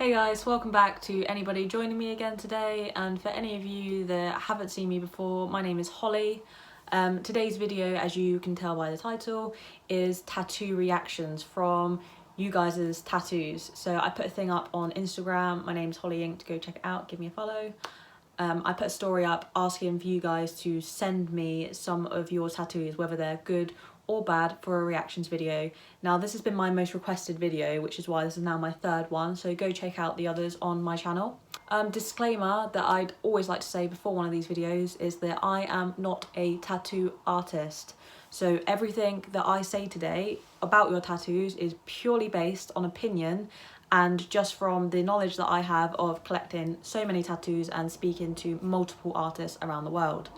Hey guys, welcome back to anybody joining me again today, and for any of you that haven't seen me before, my name is Holly. Today's video, as you can tell by the title, is tattoo reactions from you guys' tattoos. So I put a thing up on Instagram, my name's Holly Ink, to go check it out, give me a follow. I put a story up asking for you guys to send me some of your tattoos, whether they're good or bad, for a reactions video. Now this has been my most requested video, which is why this is now my third one, so go check out the others on my channel. Disclaimer that I'd always like to say before one of these videos is that I am not a tattoo artist. So everything that I say today about your tattoos is purely based on opinion and just from the knowledge that I have of collecting so many tattoos and speaking to multiple artists around the world.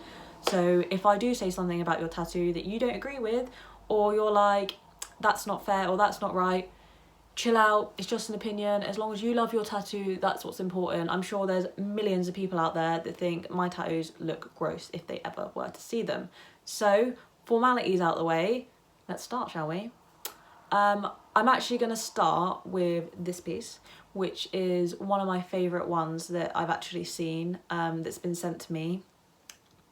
So if I do say something about your tattoo that you don't agree with, or you're like, that's not fair or that's not right, chill out, it's just an opinion. As long as you love your tattoo, that's what's important. I'm sure there's millions of people out there that think my tattoos look gross if they ever were to see them. So, formalities out the way, let's start, shall we? I'm actually going to start with this piece, which is one of my favourite ones that I've actually seen, that's been sent to me.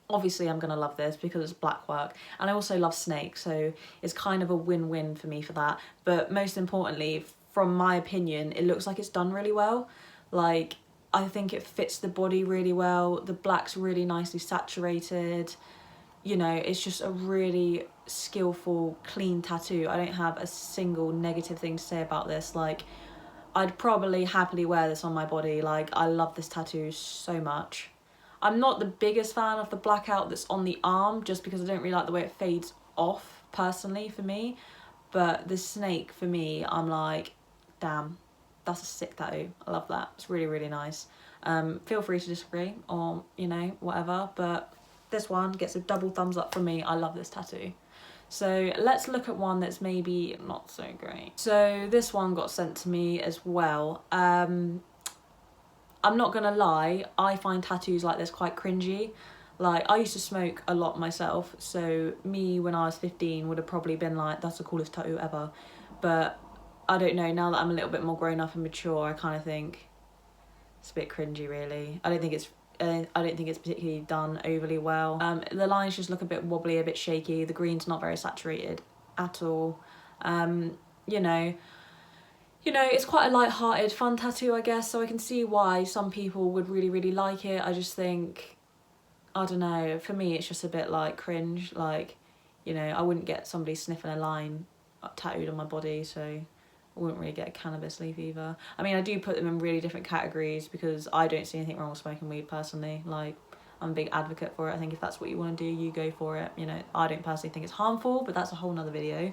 Obviously I'm going to love this because it's black work, and I also love snake, so it's kind of a win-win for me for that. But most importantly, from my opinion, it looks like it's done really well. Like, I think it fits the body really well, the black's really nicely saturated, you know, it's just a really skillful, clean tattoo. I don't have a single negative thing to say about this. Like, I'd probably happily wear this on my body. Like, I love this tattoo so much. I'm not the biggest fan of the blackout that's on the arm, just because I don't really like the way it fades off, personally, for me. But the snake, for me, I'm like, damn, that's a sick tattoo. I love that. It's really, really nice. Feel free to disagree or, you know, whatever. But this one gets a double thumbs up from me. I love this tattoo. So let's look at one that's maybe not so great. So this one got sent to me as well. I'm not gonna lie, I find tattoos like this quite cringy. Like, I used to smoke a lot myself, so me when I was 15 would have probably been like, that's the coolest tattoo ever. But I don't know, now that I'm a little bit more grown up and mature, I kind of think it's a bit cringy, really. I don't think it's particularly done overly well. The lines just look a bit wobbly, a bit shaky. The green's not very saturated at all. You know, it's quite a light-hearted, fun tattoo, I guess, so I can see why some people would really, really like it. I just think, I don't know, for me it's just a bit like cringe. Like, you know, I wouldn't get somebody sniffing a line tattooed on my body, so I wouldn't really get a cannabis leaf either. I mean, I do put them in really different categories because I don't see anything wrong with smoking weed personally. Like, I'm a big advocate for it. I think if that's what you want to do, you go for it. You know, I don't personally think it's harmful, but that's a whole nother video.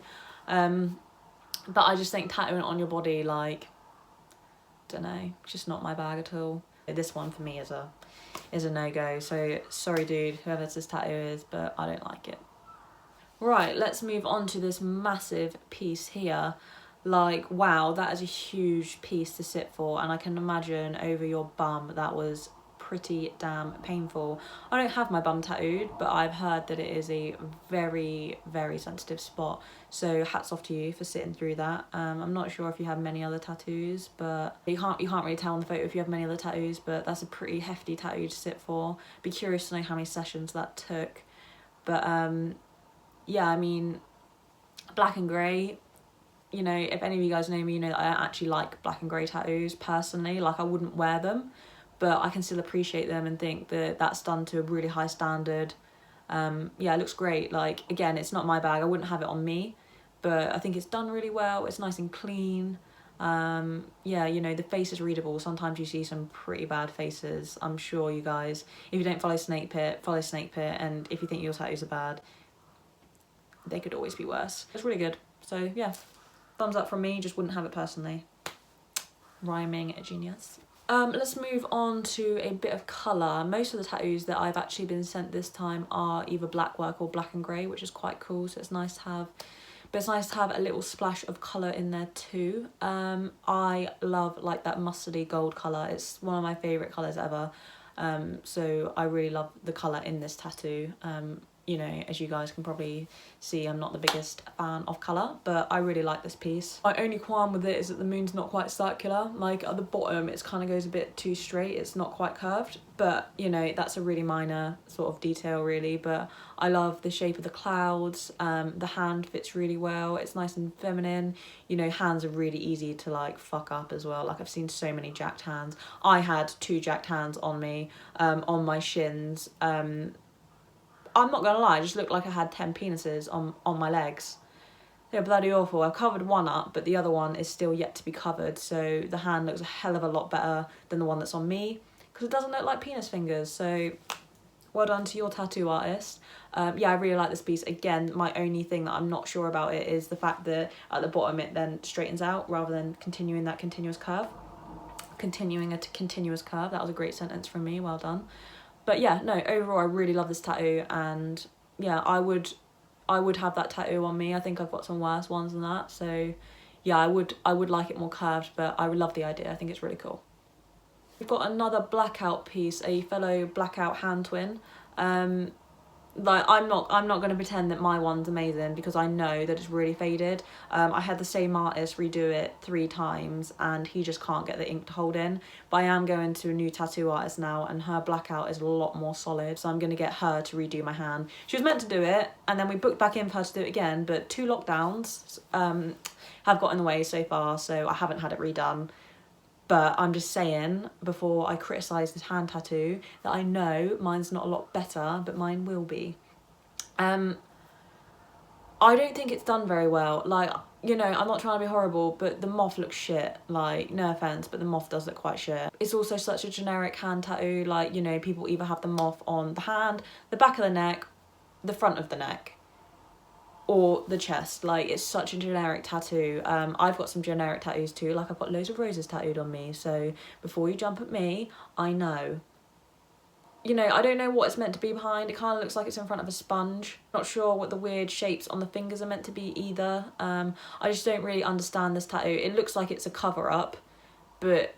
But I just think tattooing it on your body, like, don't know, just not my bag at all. This one for me is a no-go, so sorry dude, whoever this tattoo is, but I don't like it. Right, let's move on to this massive piece here. Like, wow, that is a huge piece to sit for, and I can imagine over your bum that was pretty damn painful. I don't have my bum tattooed, but I've heard that it is a very, very sensitive spot, so hats off to you for sitting through that. I'm not sure if you have many other tattoos, but you can't really tell in the photo if you have many other tattoos, but that's a pretty hefty tattoo to sit for. Be curious to know how many sessions that took. But yeah, I mean, black and grey, you know, if any of you guys know me, you know that I actually like black and grey tattoos personally. Like, I wouldn't wear them, but I can still appreciate them and think that that's done to a really high standard. Yeah, it looks great. Like, again, it's not my bag, I wouldn't have it on me, but I think it's done really well. It's nice and clean. Yeah, you know, the face is readable. Sometimes you see some pretty bad faces. I'm sure you guys, if you don't follow Snakepit, follow Snakepit, and if you think your tattoos are bad, they could always be worse. It's really good. So yeah, thumbs up from me, just wouldn't have it personally. Rhyming genius. Let's move on to a bit of colour. Most of the tattoos that I've actually been sent this time are either black work or black and grey, which is quite cool, so it's nice to have. But it's nice to have a little splash of colour in there too. I love, like, that mustardy gold colour. It's one of my favourite colours ever. So I really love the colour in this tattoo. you know, as you guys can probably see, I'm not the biggest fan of colour, but I really like this piece. My only qualm with it is that the moon's not quite circular. Like at the bottom, it kind of goes a bit too straight. It's not quite curved, but you know, that's a really minor sort of detail really, but I love the shape of the clouds. The hand fits really well. It's nice and feminine. You know, hands are really easy to like fuck up as well. Like I've seen so many jacked hands. I had 2 jacked hands on me, on my shins. I'm not gonna lie, it just looked like I had 10 penises on my legs. They're bloody awful. I've covered one up, but the other one is still yet to be covered, so the hand looks a hell of a lot better than the one that's on me, because it doesn't look like penis fingers, so well done to your tattoo artist. Yeah, I really like this piece. Again, my only thing that I'm not sure about it is the fact that at the bottom it then straightens out rather than continuing that continuous curve. Continuing a continuous curve, that was a great sentence from me, well done. But yeah, no, overall I really love this tattoo, and yeah, I would have that tattoo on me. I think I've got some worse ones than that, so yeah, I would like it more curved, but I would love the idea. I think it's really cool. We've got another blackout piece, a fellow blackout hand twin. Like I'm not going to pretend that my one's amazing, because I know that it's really faded. I had the same artist redo it 3 times and he just can't get the ink to hold in, but I am going to a new tattoo artist now and her blackout is a lot more solid, so I'm going to get her to redo my hand. She was meant to do it and then we booked back in for her to do it again, but 2 lockdowns have got in the way so far, so I haven't had it redone. But I'm just saying, before I criticise this hand tattoo, that I know mine's not a lot better, but mine will be. I don't think it's done very well. Like, you know, I'm not trying to be horrible, but the moth looks shit. Like, no offence, but the moth does look quite shit. It's also such a generic hand tattoo. Like, you know, people either have the moth on the hand, the back of the neck, the front of the neck, or the chest. Like, it's such a generic tattoo. I've got some generic tattoos too. Like, I've got loads of roses tattooed on me, so before you jump at me, I know. You know, I don't know what it's meant to be behind. It kind of looks like it's in front of a sponge. Not sure what the weird shapes on the fingers are meant to be either. I just don't really understand this tattoo. It looks like it's a cover-up, but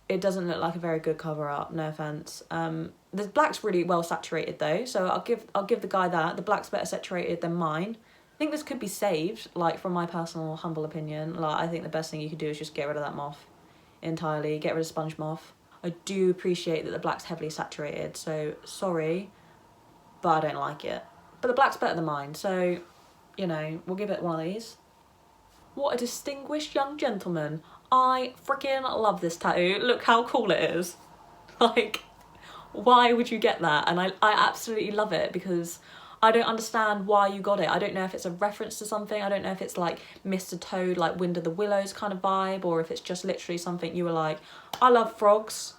it doesn't look like a very good cover-up, no offence. The black's really well saturated though, so I'll give the guy that. The black's better saturated than mine. I think this could be saved, like, from my personal humble opinion. Like, I think the best thing you could do is just get rid of that moth entirely, get rid of sponge moth. I do appreciate that the black's heavily saturated, so sorry, but I don't like it. But the black's better than mine, so, you know, we'll give it one of these. What a distinguished young gentleman. I freaking love this tattoo. Look how cool it is. Like, why would you get that? And I absolutely love it, because I don't understand why you got it. I don't know if it's a reference to something. I don't know if it's like Mr. Toad, like Wind of the Willows kind of vibe, or if it's just literally something you were like, I love frogs.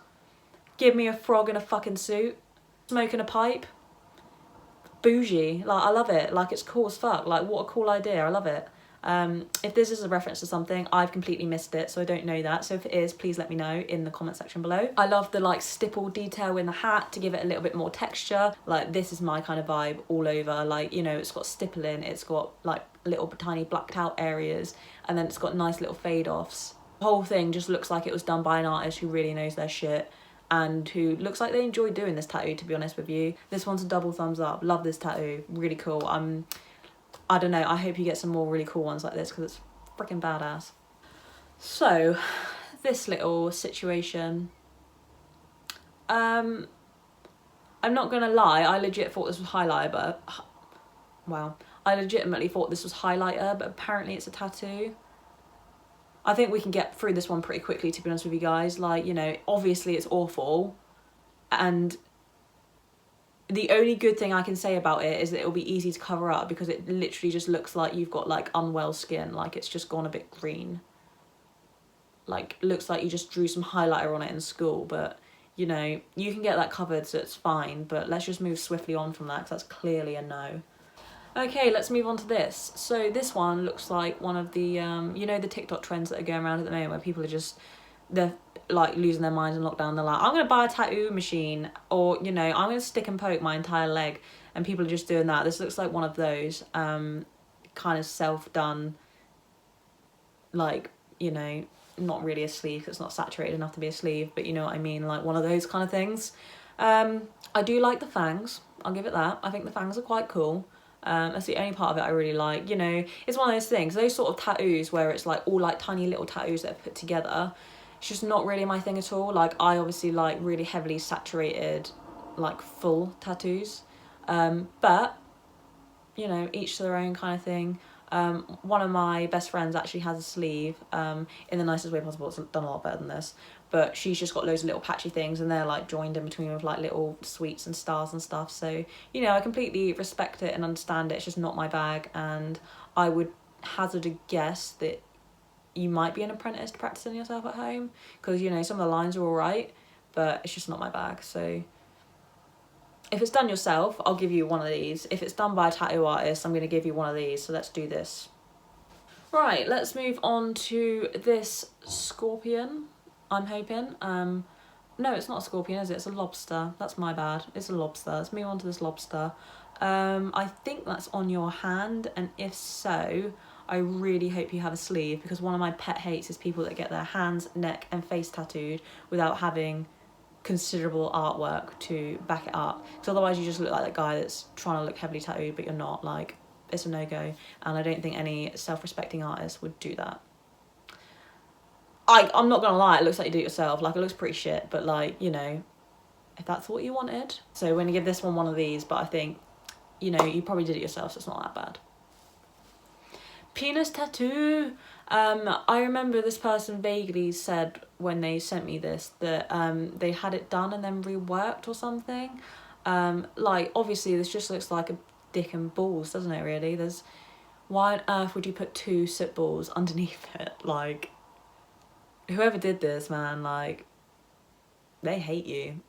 Give me a frog in a fucking suit. Smoking a pipe. Bougie. Like, I love it. Like, it's cool as fuck. Like, what a cool idea. I love it. If this is a reference to something, I've completely missed it, so I don't know that. So if it is, please let me know in the comment section below. I love the like stipple detail in the hat to give it a little bit more texture. Like, this is my kind of vibe all over. Like, you know, it's got stippling, it's got like little tiny blacked out areas, and then it's got nice little fade offs. The whole thing just looks like it was done by an artist who really knows their shit and who looks like they enjoyed doing this tattoo, to be honest with you. This one's a double thumbs up. Love this tattoo. Really cool. I don't know, I hope you get some more really cool ones like this, because it's freaking badass. So, this little situation. I'm not gonna lie, I legit thought this was highlighter, but... Wow. I legitimately thought this was highlighter, but apparently it's a tattoo. I think we can get through this one pretty quickly, to be honest with you guys. Like, you know, obviously it's awful, and the only good thing I can say about it is that it'll be easy to cover up, because it literally just looks like you've got like unwell skin, like it's just gone a bit green. Like, looks like you just drew some highlighter on it in school, but you know, you can get that covered, so it's fine, but let's just move swiftly on from that, because that's clearly a no. Okay, let's move on to this. So this one looks like one of the, you know, the TikTok trends that are going around at the moment, where people are just, they're like losing their minds in lockdown. They're like, I'm gonna buy a tattoo machine, or, you know, I'm gonna stick and poke my entire leg, and people are just doing that. This looks like one of those kind of self-done, like, you know, not really a sleeve, it's not saturated enough to be a sleeve, but you know what I mean, like one of those kind of things. I do like the fangs. I'll give it that. I think the fangs are quite cool. That's the only part of it I really like. You know, it's one of those things, those sort of tattoos where it's like all like tiny little tattoos that are put together. It's just not really my thing at all. Like, I obviously like really heavily saturated, like full tattoos. But, you know, each to their own kind of thing. One of my best friends actually has a sleeve, in the nicest way possible. It's done a lot better than this, but she's just got loads of little patchy things, and they're like joined in between with like little sweets and stars and stuff. So, you know, I completely respect it and understand it. It's just not my bag, and I would hazard a guess that you might be an apprentice practicing yourself at home, because, you know, some of the lines are all right, but it's just not my bag. So if it's done yourself, I'll give you one of these. If it's done by a tattoo artist, I'm going to give you one of these. So let's do this. Right, let's move on to this scorpion, I'm hoping. No, it's not a scorpion, is it? It's a lobster. That's my bad. It's a lobster. Let's move on to this lobster. I think that's on your hand, and if so, I really hope you have a sleeve, because one of my pet hates is people that get their hands, neck and face tattooed without having considerable artwork to back it up, because otherwise you just look like that guy that's trying to look heavily tattooed but you're not. Like, it's a no-go, and I don't think any self-respecting artist would do that. I'm not gonna lie, it looks like you do it yourself. Like, it looks pretty shit, but like, you know, if that's what you wanted. So we're gonna give this one of these, but I think, you know, you probably did it yourself, so it's not that bad. Penis tattoo. I remember this person vaguely said when they sent me this that they had it done and then reworked or something. Like, obviously this just looks like a dick and balls, doesn't it, really? Why on earth would you put 2 soot balls underneath it? Like, whoever did this, man, like, they hate you.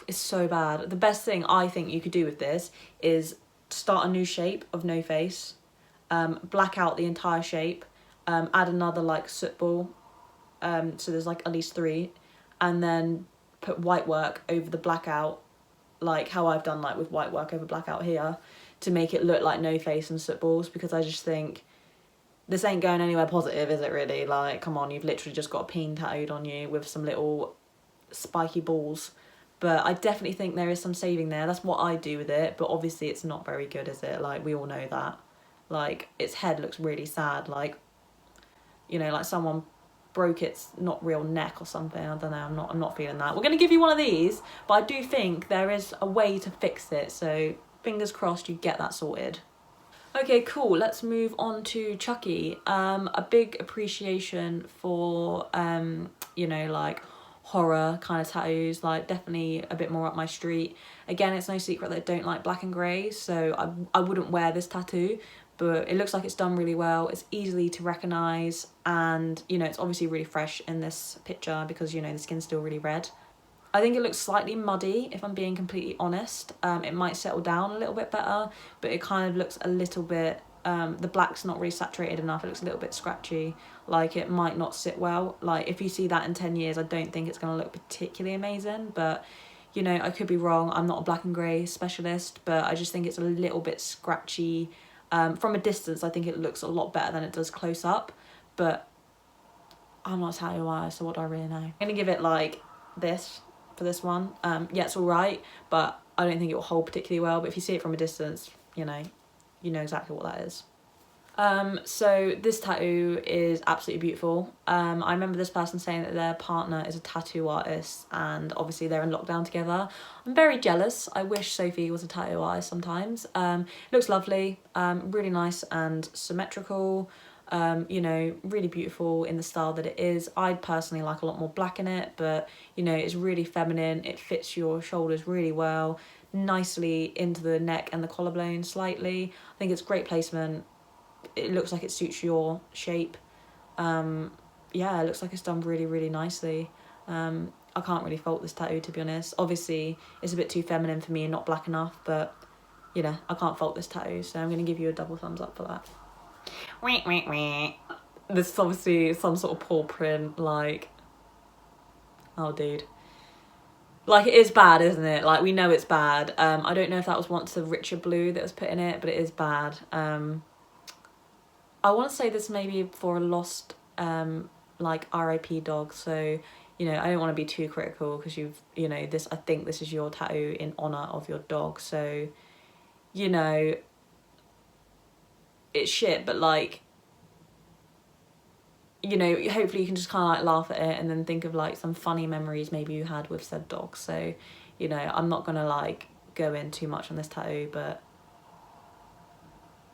It's so bad. The best thing I think you could do with this is start a new shape of no face, black out the entire shape, add another like soot ball, so there's like at least 3, and then put white work over the blackout, like how I've done, like with white work over blackout here, to make it look like no face and soot balls, because I just think this ain't going anywhere positive, is it really? Like, come on, you've literally just got a peen tattooed on you with some little spiky balls. But I definitely think there is some saving there. That's what I do with it, but obviously it's not very good, is it? Like, we all know that. Like, its head looks really sad, like, you know, like someone broke its not real neck or something. I don't know, I'm not feeling that. We're going to give you one of these, but I do think there is a way to fix it, so fingers crossed you get that sorted. Okay, cool. Let's move on to Chucky. A big appreciation for, you know, like horror kind of tattoos, like definitely a bit more up my street. Again, it's no secret that I don't like black and grey, so I wouldn't wear this tattoo, but it looks like it's done really well. It's easily to recognise, and, you know, it's obviously really fresh in this picture because, you know, the skin's still really red. I think it looks slightly muddy, if I'm being completely honest. It might settle down a little bit better, but it kind of looks a little bit, the black's not really saturated enough. It looks a little bit scratchy, like it might not sit well. Like, if you see that in 10 years, I don't think it's going to look particularly amazing, but, you know, I could be wrong. I'm not a black and grey specialist, but I just think it's a little bit scratchy. From a distance, I think it looks a lot better than it does close up, but I'm not a tattoo artist, so what do I really know? I'm going to give it like this. For this one, yeah, it's all right, but I don't think it will hold particularly well. But if you see it from a distance, you know exactly what that is. So this tattoo is absolutely beautiful. I remember this person saying that their partner is a tattoo artist, and obviously they're in lockdown together. I'm very jealous. I wish Sophie was a tattoo artist sometimes. It looks lovely, really nice and symmetrical. You know, really beautiful in the style that it is. I'd personally like a lot more black in it, but, you know, it's really feminine. It fits your shoulders really well, nicely into the neck and the collarbone slightly. I think it's great placement. It looks like it suits your shape. Yeah, it looks like it's done really, really nicely. I can't really fault this tattoo, to be honest. Obviously, it's a bit too feminine for me and not black enough, but, you know, I can't fault this tattoo, so I'm going to give you a double thumbs up for that. This is obviously some sort of paw print, like, oh dude, like, it is bad, isn't it? Like, we know it's bad. I don't know if that was once the Richard Blue that was put in it, but it is bad. I want to say this maybe for a lost like RIP dog, so you know, I don't want to be too critical because you know, I think this is your tattoo in honour of your dog. So, you know, it's shit, but like, you know, hopefully you can just kind of like laugh at it and then think of like some funny memories maybe you had with said dog. So, you know, I'm not going to like go in too much on this tattoo, but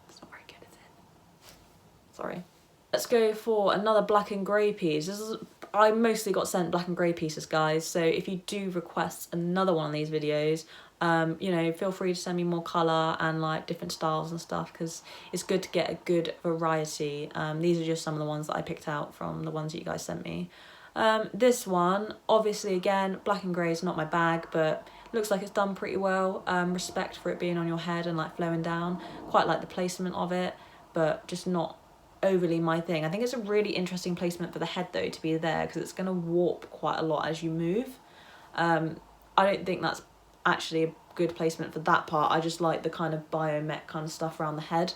it's not very good, is it? Sorry. Let's go for another black and grey piece. I mostly got sent black and grey pieces, guys. So if you do request another one of these videos, you know, feel free to send me more colour and like different styles and stuff, because it's good to get a good variety. These are just some of the ones that I picked out from the ones that you guys sent me. This one, obviously, again, black and grey is not my bag, but looks like it's done pretty well. Respect for it being on your head and like flowing down. Quite like the placement of it, but just not overly my thing. I think it's a really interesting placement for the head though to be there, because it's going to warp quite a lot as you move. I don't think that's actually a good placement for that part. I just like the kind of biomech kind of stuff around the head,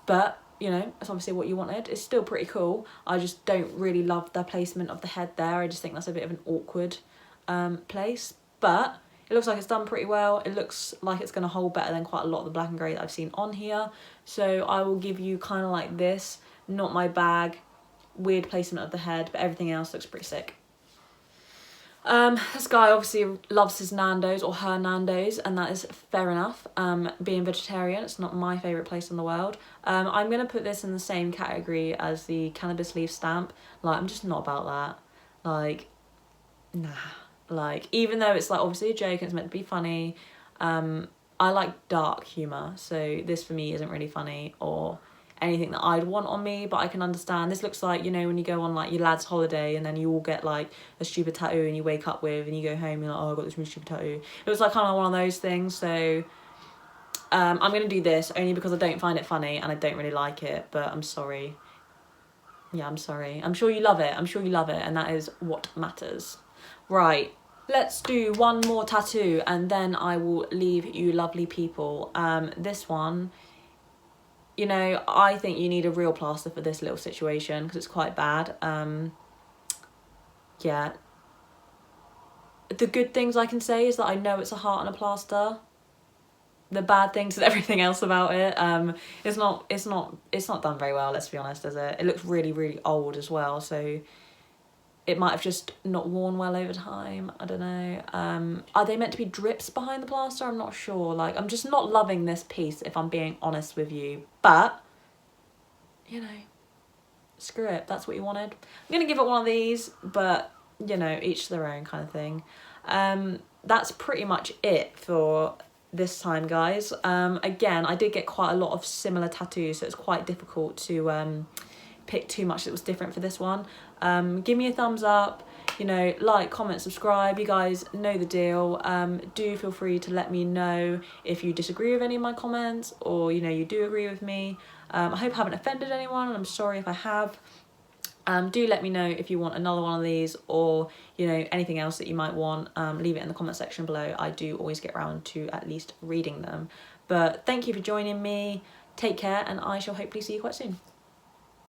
but you know, it's obviously what you wanted. It's still pretty cool. I just don't really love the placement of the head there. I just think that's a bit of an awkward place, but it looks like it's done pretty well. It looks like it's going to hold better than quite a lot of the black and grey that I've seen on here. So I will give you kind of like this, not my bag, weird placement of the head, but everything else looks pretty sick. This guy obviously loves his Nando's or her Nando's, and that is fair enough. Being vegetarian, it's not my favourite place in the world. I'm going to put this in the same category as the cannabis leaf stamp. Like, I'm just not about that. Like, nah. Like, even though it's like obviously a joke and it's meant to be funny, I like dark humour, so this for me isn't really funny or anything that I'd want on me, but I can understand. This looks like, you know, when you go on like your lad's holiday and then you all get like a stupid tattoo and you wake up with, and you go home, you're like, oh, I got this really stupid tattoo. It was like kind of one of those things. So I'm going to do this only because I don't find it funny and I don't really like it, but I'm sorry. Yeah, I'm sorry. I'm sure you love it. I'm sure you love it, and that is what matters. Right. Let's do one more tattoo and then I will leave you lovely people. This one, you know, I think you need a real plaster for this little situation because it's quite bad. Yeah. The good things I can say is that I know it's a heart and a plaster. The bad things is everything else about it. It's not done very well, let's be honest, is it? It looks really, really old as well, so it might have just not worn well over time. I don't know. Are they meant to be drips behind the plaster? I'm not sure. Like, I'm just not loving this piece, if I'm being honest with you. But, you know, screw it. That's what you wanted. I'm going to give it one of these, but, you know, each to their own kind of thing. That's pretty much it for this time, guys. Again, I did get quite a lot of similar tattoos, so it's quite difficult to pick too much that was different for this one. Give me a thumbs up, you know, like, comment, subscribe. You guys know the deal. Do feel free to let me know if you disagree with any of my comments, or, you know, you do agree with me. I hope I haven't offended anyone, and I'm sorry if I have. Do let me know if you want another one of these, or, you know, anything else that you might want. Leave it in the comment section below. I do always get around to at least reading them. But thank you for joining me. Take care, and I shall hopefully see you quite soon.